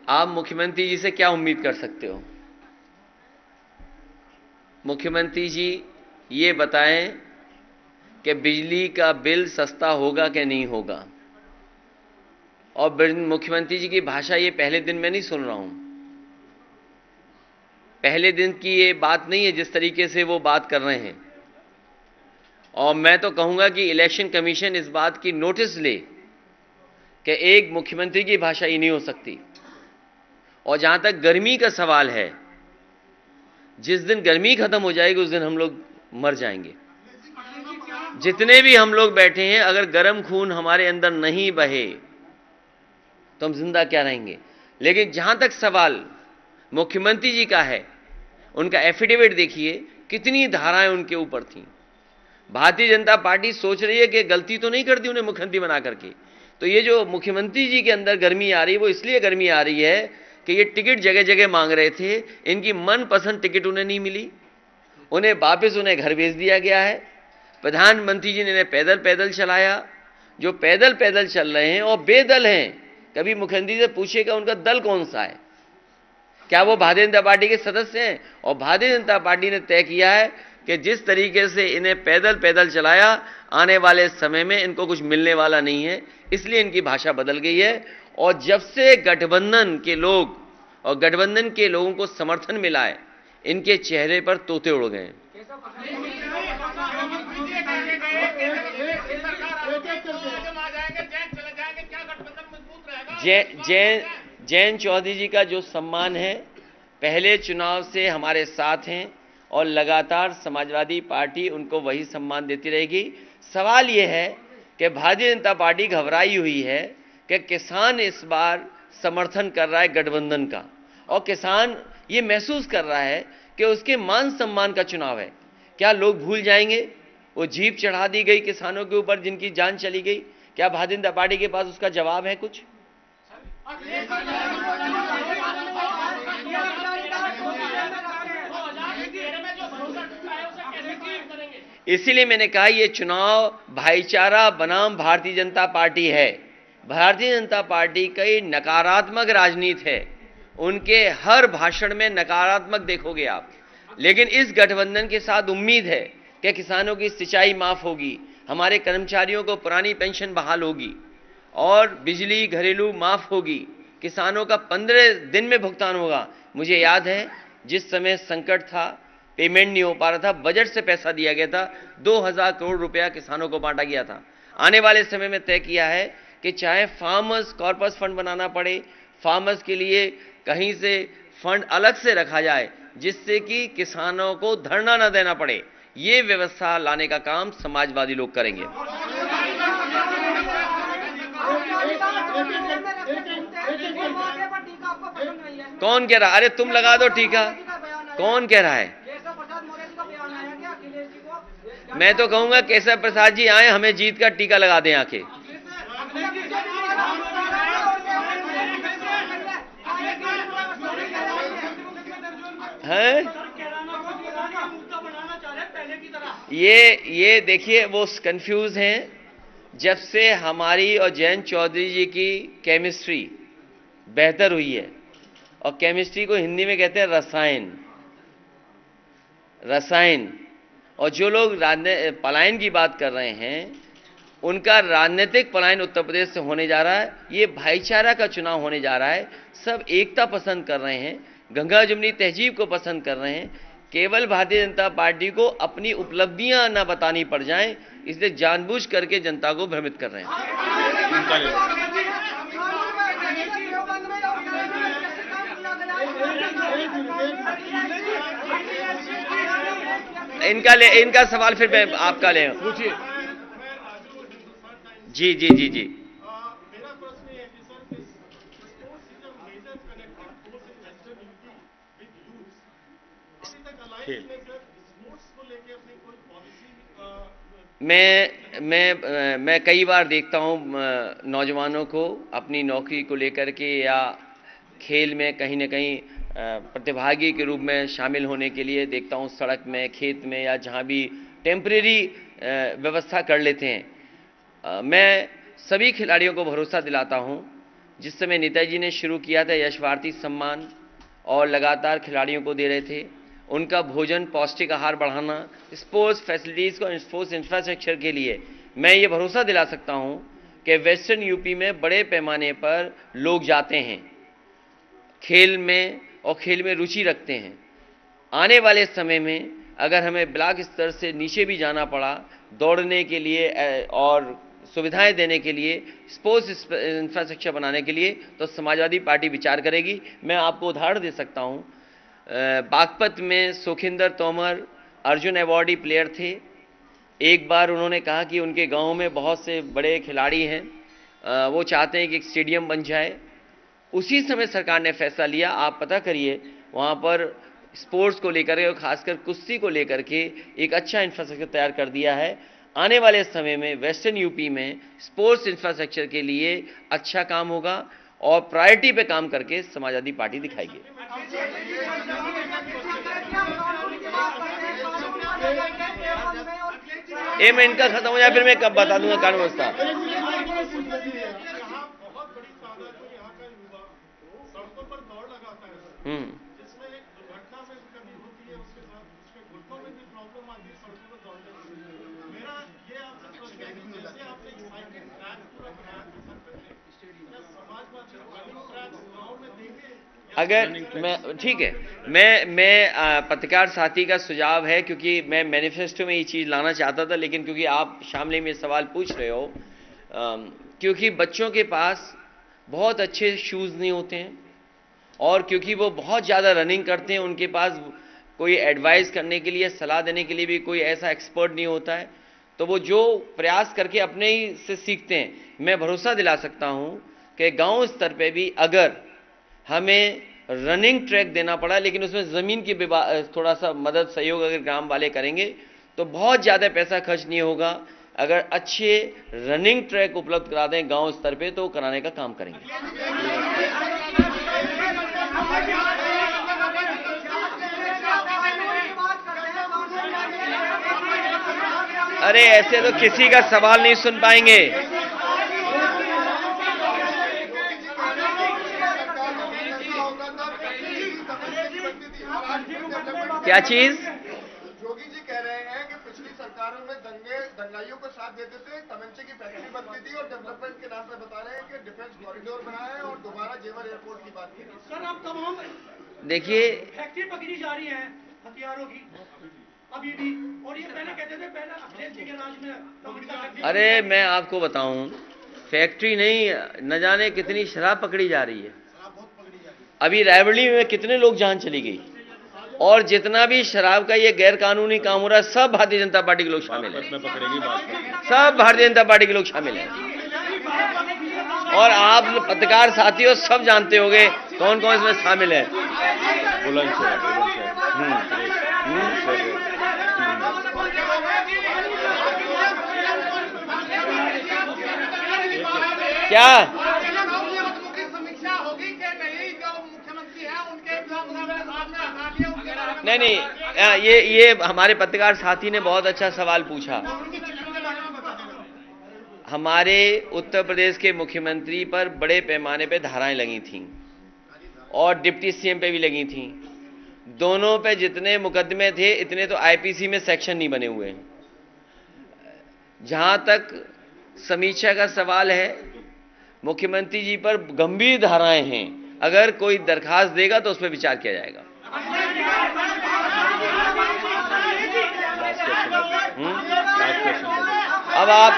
आप मुख्यमंत्री जी से क्या उम्मीद कर सकते हो? मुख्यमंत्री जी ये बताएं कि बिजली का बिल सस्ता होगा कि नहीं होगा। और मुख्यमंत्री जी की भाषा ये पहले दिन में नहीं सुन रहा हूं, पहले दिन की ये बात नहीं है जिस तरीके से वो बात कर रहे हैं। और मैं तो कहूंगा कि इलेक्शन कमीशन इस बात की नोटिस ले कि एक मुख्यमंत्री की भाषा ही नहीं हो सकती। और जहां तक गर्मी का सवाल है, जिस दिन गर्मी खत्म हो जाएगी उस दिन हम लोग मर जाएंगे। जितने भी हम लोग बैठे हैं, अगर गर्म खून हमारे अंदर नहीं बहे तो हम जिंदा क्या रहेंगे। लेकिन जहां तक सवाल मुख्यमंत्री जी का है, उनका एफिडेविट देखिए, कितनी धाराएं उनके ऊपर थी। भारतीय जनता पार्टी सोच रही है कि गलती तो नहीं कर दी उन्हें मुख्यमंत्री बना करके। तो ये जो मुख्यमंत्री जी के अंदर गर्मी आ रही है, वो इसलिए गर्मी आ रही है कि ये टिकट जगह जगह मांग रहे थे, इनकी मनपसंद टिकट उन्हें नहीं मिली, उन्हें वापस उन्हें घर भेज दिया गया है। प्रधानमंत्री जी ने इन्हें पैदल पैदल चलाया। जो पैदल पैदल चल रहे हैं और बेदल हैं, कभी मुख्यमंत्री से पूछेगा उनका दल कौन सा है, क्या वो भारतीय जनता पार्टी के सदस्य हैं? और भारतीय जनता पार्टी ने तय किया है कि जिस तरीके से इन्हें पैदल पैदल चलाया, आने वाले समय में इनको कुछ मिलने वाला नहीं है, इसलिए इनकी भाषा बदल गई है। और जब से गठबंधन के लोग और गठबंधन के लोगों को समर्थन मिला है, इनके चेहरे पर तोते उड़ गए। जैन चौधरी जी का जो सम्मान है, पहले चुनाव से हमारे साथ हैं और लगातार समाजवादी पार्टी उनको वही सम्मान देती रहेगी। सवाल यह है कि भारतीय जनता पार्टी घबराई हुई है कि किसान इस बार समर्थन कर रहा है गठबंधन का, और किसान ये महसूस कर रहा है कि उसके मान सम्मान का चुनाव है। क्या लोग भूल जाएंगे वो जीप चढ़ा दी गई किसानों के ऊपर जिनकी जान चली गई? क्या भारतीय जनता पार्टी के पास उसका जवाब है कुछ? इसीलिए मैंने कहा ये चुनाव भाईचारा बनाम भारतीय जनता पार्टी है। भारतीय जनता पार्टी की नकारात्मक राजनीति है, उनके हर भाषण में नकारात्मक देखोगे आप। लेकिन इस गठबंधन के साथ उम्मीद है कि किसानों की सिंचाई माफ होगी, हमारे कर्मचारियों को पुरानी पेंशन बहाल होगी और बिजली घरेलू माफ होगी, किसानों का 15 दिन में भुगतान होगा। मुझे याद है जिस समय संकट था, पेमेंट नहीं हो पा रहा था, बजट से पैसा दिया गया था, 2000 करोड़ रुपया किसानों को बांटा गया था। आने वाले समय में तय किया है कि चाहे फार्मर्स कॉर्पस फंड बनाना पड़े, फार्मर्स के लिए कहीं से फंड अलग से रखा जाए जिससे कि किसानों को धरना न देना पड़े, ये व्यवस्था लाने का काम समाजवादी लोग करेंगे। कौन कह रहा? अरे तुम लगा दो टीका। कौन कह रहा है? मैं तो कहूंगा केशव प्रसाद जी आए, हमें जीत का टीका लगा दें आके। हैं? ये देखिए वो कंफ्यूज हैं। जब से हमारी और जैन चौधरी जी की केमिस्ट्री बेहतर हुई है, और केमिस्ट्री को हिंदी में कहते हैं रसायन, और जो लोग पलायन की बात कर रहे हैं, उनका राजनीतिक पलायन उत्तर प्रदेश से होने जा रहा है। ये भाईचारा का चुनाव होने जा रहा है। सब एकता पसंद कर रहे हैं, गंगा जमुनी तहजीब को पसंद कर रहे हैं। केवल भारतीय जनता पार्टी को अपनी उपलब्धियां न बतानी पड़ जाएं, इसलिए जानबूझ करके जनता को भ्रमित कर रहे हैं। इनका सवाल फिर मैं आपका ले पूछिए। जी जी जी जी। मैं कई बार देखता हूं नौजवानों को अपनी नौकरी को लेकर के या खेल में कहीं ना कहीं प्रतिभागी के रूप में शामिल होने के लिए देखता हूं, सड़क में, खेत में या जहां भी टेम्परेरी व्यवस्था कर लेते हैं। मैं सभी खिलाड़ियों को भरोसा दिलाता हूं जिस समय नेताजी ने शुरू किया था यश भारती सम्मान और लगातार खिलाड़ियों को दे रहे थे, उनका भोजन, पौष्टिक आहार बढ़ाना, स्पोर्ट्स फैसिलिटीज़ को, स्पोर्ट्स इंफ्रास्ट्रक्चर के लिए मैं ये भरोसा दिला सकता हूं कि वेस्टर्न यूपी में बड़े पैमाने पर लोग जाते हैं खेल में और खेल में रुचि रखते हैं। आने वाले समय में अगर हमें ब्लॉक स्तर से नीचे भी जाना पड़ा दौड़ने के लिए और सुविधाएं देने के लिए, स्पोर्ट्स इंफ्रास्ट्रक्चर बनाने के लिए, तो समाजवादी पार्टी विचार करेगी। मैं आपको उदाहरण दे सकता हूं, बागपत में सुखिंदर तोमर अर्जुन अवॉर्डी प्लेयर थे। एक बार उन्होंने कहा कि उनके गांव में बहुत से बड़े खिलाड़ी हैं, वो चाहते हैं कि एक स्टेडियम बन जाए। उसी समय सरकार ने फैसला लिया, आप पता करिए, वहाँ पर स्पोर्ट्स को लेकर और खासकर कुश्ती को लेकर के एक अच्छा इंफ्रास्ट्रक्चर तैयार कर दिया है। आने वाले समय में वेस्टर्न यूपी में स्पोर्ट्स इंफ्रास्ट्रक्चर के लिए अच्छा काम होगा और प्रायोरिटी पे काम करके समाजवादी पार्टी दिखाएगी। एक मिनट का खत्म हो जाए फिर मैं कब बता दूंगा कानून व्यवस्था। अगर मैं ठीक है, मैं पत्रकार साथी का सुझाव है, क्योंकि मैं मैनिफेस्टो में ये चीज़ लाना चाहता था, लेकिन क्योंकि आप शामली में सवाल पूछ रहे हो, क्योंकि बच्चों के पास बहुत अच्छे शूज़ नहीं होते हैं और क्योंकि वो बहुत ज़्यादा रनिंग करते हैं, उनके पास कोई एडवाइस करने के लिए, सलाह देने के लिए भी कोई ऐसा एक्सपर्ट नहीं होता है, तो वो जो प्रयास करके अपने ही से सीखते हैं। मैं भरोसा दिला सकता हूं कि गांव स्तर पे भी अगर हमें रनिंग ट्रैक देना पड़ा, लेकिन उसमें ज़मीन की थोड़ा सा मदद, सहयोग अगर ग्राम वाले करेंगे तो बहुत ज़्यादा पैसा खर्च नहीं होगा। अगर अच्छे रनिंग ट्रैक उपलब्ध करा दें गांव स्तर पे तो कराने का काम करेंगे। अरे ऐसे तो किसी का सवाल नहीं सुन पाएंगे। क्या चीज? जोगी जी कह रहे हैं कि पिछली सरकारों में दंगाइयों को साथ देते थे, तमंचे की फैक्ट्री बनती थी और डेवलपमेंट के नाम पे बता रहे हैं कि डिफेंस कॉरिडोर बनाया है और दोबारा जेवर एयरपोर्ट की बात की। सर अब तमाम देखिए फैक्ट्री पकड़ी जा रही है हथियारों की अभी भी, और ये पहले कहते थे पहले अखिलेश जी के राज में। अरे मैं आपको बताऊं, फैक्ट्री नहीं, न जाने कितनी शराब पकड़ी जा रही है। अभी रायबरेली में कितने लोग जान चली गई, और जितना भी शराब का ये गैर कानूनी काम हो रहा है सब भारतीय जनता पार्टी के लोग शामिल हैं, सब भारतीय जनता पार्टी के लोग शामिल हैं। और आप पत्रकार साथियों सब जानते होंगे कौन कौन इसमें शामिल है। क्या नहीं, ये हमारे पत्रकार साथी ने बहुत अच्छा सवाल पूछा। हमारे उत्तर प्रदेश के मुख्यमंत्री पर बड़े पैमाने पे धाराएं लगी थीं और डिप्टी सीएम पे भी लगी थीं। दोनों पे जितने मुकदमे थे इतने तो आईपीसी में सेक्शन नहीं बने हुए हैं। जहां तक समीक्षा का सवाल है, मुख्यमंत्री जी पर गंभीर धाराएं हैं, अगर कोई दरखास्त देगा तो उस पर विचार किया जाएगा। अब आप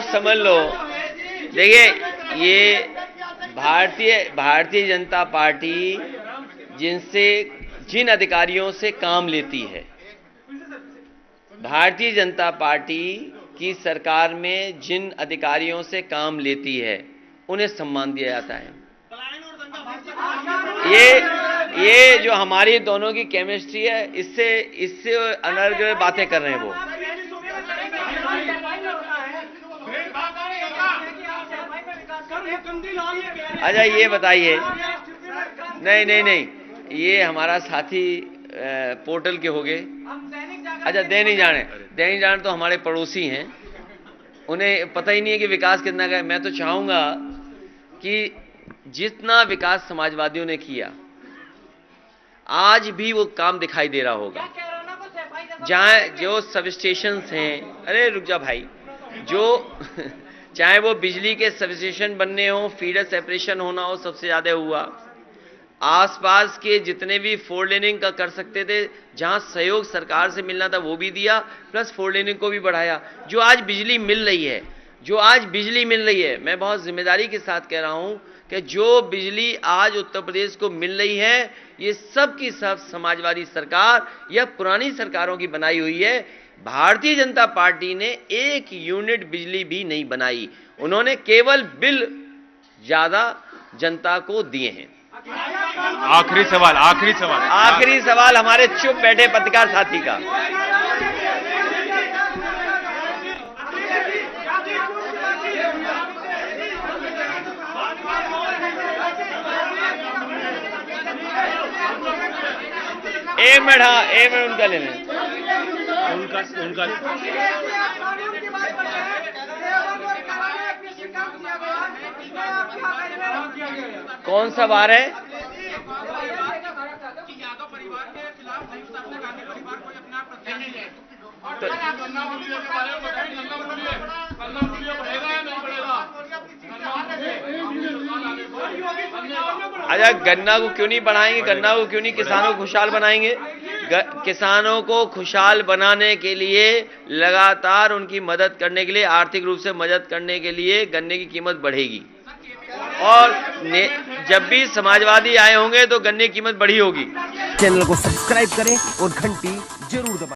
समझ लो, देखिए ये भारतीय जनता पार्टी जिन अधिकारियों से काम लेती है, भारतीय जनता पार्टी की सरकार में जिन अधिकारियों से काम लेती है उन्हें सम्मान दिया जाता है। ये जो हमारी दोनों की केमिस्ट्री है, इससे अनर्गल बातें कर रहे हैं वो। अच्छा ये बताइए, नहीं नहीं नहीं, ये हमारा साथी पोर्टल के हो गए। अच्छा, दैनिक जागरण तो हमारे पड़ोसी हैं, उन्हें पता ही नहीं है कि विकास कितना का है। मैं तो चाहूंगा कि जितना विकास समाजवादियों ने किया, आज भी वो काम दिखाई दे रहा होगा। जहां जो सब स्टेशन हैं, अरे रुक जा भाई, जो चाहे वो बिजली के सब स्टेशन बनने हो, फीडर सेपरेशन होना हो, सबसे ज्यादा हुआ। आसपास के जितने भी 4 लेनिंग का कर सकते थे, जहां सहयोग सरकार से मिलना था वो भी दिया, प्लस 4 लेनिंग को भी बढ़ाया। जो आज बिजली मिल रही है, मैं बहुत जिम्मेदारी के साथ कह रहा हूं कि जो बिजली आज उत्तर प्रदेश को मिल रही है, ये सब की सब समाजवादी सरकार या पुरानी सरकारों की बनाई हुई है। भारतीय जनता पार्टी ने 1 यूनिट बिजली भी नहीं बनाई, उन्होंने केवल बिल ज्यादा जनता को दिए हैं। आखिरी सवाल हमारे चुप बैठे पत्रकार साथी का। एक मिनट उनका ले लें। उनका कौन सा बार है? अच्छा, गन्ना को क्यों नहीं बढ़ाएंगे? गन्ना को क्यों नहीं किसानों को खुशहाल बनाएंगे? किसानों को खुशहाल बनाने के लिए, लगातार उनकी मदद करने के लिए, आर्थिक रूप से मदद करने के लिए गन्ने की कीमत बढ़ेगी। और जब भी समाजवादी आए होंगे तो गन्ने की कीमत बढ़ी होगी। चैनल को सब्सक्राइब करें और घंटी जरूर दबाएं।